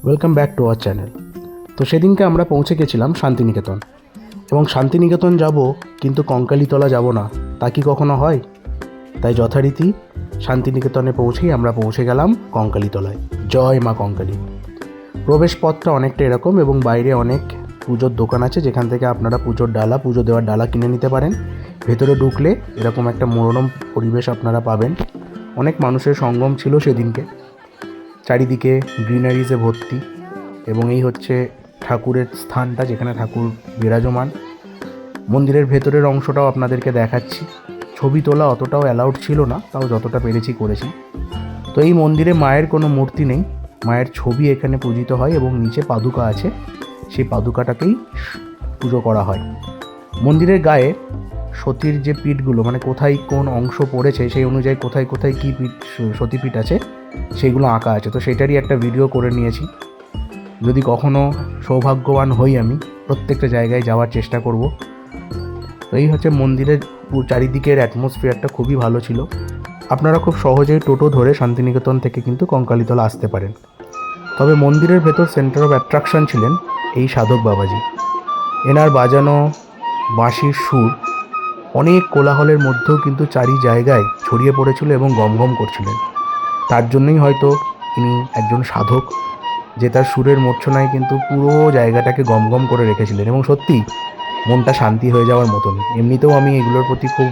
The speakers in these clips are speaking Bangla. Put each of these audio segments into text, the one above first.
Welcome back to our channel. তো সেদিনকে আমরা পৌঁছে গেছিলাম শান্তিনিকেতন, এবং শান্তিনিকেতন যাব কিন্তু কঙ্কালীতলা যাব না, তা কি কখনো হয়? তাই যথারীতি শান্তিনিকেতনে পৌঁছেই আমরা পৌঁছে গেলাম কঙ্কালীতলায়। জয় মা কঙ্কালী। প্রবেশ পথটা অনেকটা এরকম, এবং বাইরে অনেক পুজোর দোকান আছে যেখান থেকে আপনারা পুজো দেওয়ার ডালা কিনে নিতে পারেন। ভেতরে ঢুকলে এরকম একটা মনোরম পরিবেশ আপনারা পাবেন। অনেক মানুষের সঙ্গম ছিল সেদিনকে, চারিদিকে গ্রিনারিজে ভর্তি, এবং এই হচ্ছে ঠাকুরের স্থানটা যেখানে ঠাকুর বিরাজমান। মন্দিরের ভেতরের অংশটাও আপনাদেরকে দেখাচ্ছি। ছবি তোলা অতটাও অ্যালাউড ছিল না, তাও যতটা পেরেছি করেছি। তো এই মন্দিরে মায়ের কোনো মূর্তি নেই, মায়ের ছবি এখানে পূজিত হয় এবং নিচে পাদুকা আছে, সেই পাদুকাটাকেই পুজো করা হয়। মন্দিরের গায়ে সতীর যে পিঠগুলো, মানে কোথায় কোন অংশ পড়েছে সেই অনুযায়ী কোথায় কোথায় কী পিঠ সতীপীঠ আছে সেইগুলো আঁকা আছে। তো সেটারই একটা ভিডিও করে নিয়েছি। যদি কখনো সৌভাগ্যবান হই আমি প্রত্যেকটা জায়গায় যাওয়ার চেষ্টা করব। তো এই হচ্ছে মন্দিরের চারিদিকের অ্যাটমসফিয়ারটা খুবই ভালো ছিল। আপনারা খুব সহজেই টোটো ধরে শান্তিনিকেতন থেকে কিন্তু কঙ্কালীতলা আসতে পারেন। তবে মন্দিরের ভেতর সেন্টার অফ অ্যাট্রাকশন ছিলেন এই সাধক বাবাজি। এনার বাজানো বাঁশির সুর অনেক কোলাহলের মধ্যেও কিন্তু চারি জায়গায় ছড়িয়ে পড়েছিল এবং গমগম করছিলেন। তার জন্যই হয়তো ইনি একজন সাধক, যে তার সুরের মূর্ছনায় কিন্তু পুরো জায়গাটাকে গমগম করে রেখেছিলেন, এবং সত্যি মনটা শান্তি হয়ে যাওয়ার মতনই। এমনিতেও আমি এগুলোর প্রতি খুব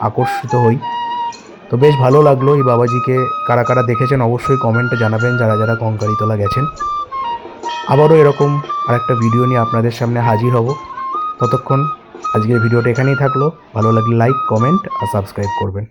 আকর্ষিত হই। তো বেশ ভালো লাগলো এই বাবাজিকে। কারা কারা দেখেছেন অবশ্যই কমেন্টে জানাবেন, যারা যারা কঙ্কালীতলা গেছেন। আবারও এরকম আরেকটা ভিডিও নিয়ে আপনাদের সামনে হাজির হব। ততক্ষণ আজকের ভিডিওটা এখানেই থাকলো। ভালো লাগলে লাইক, কমেন্ট আর সাবস্ক্রাইব করবেন।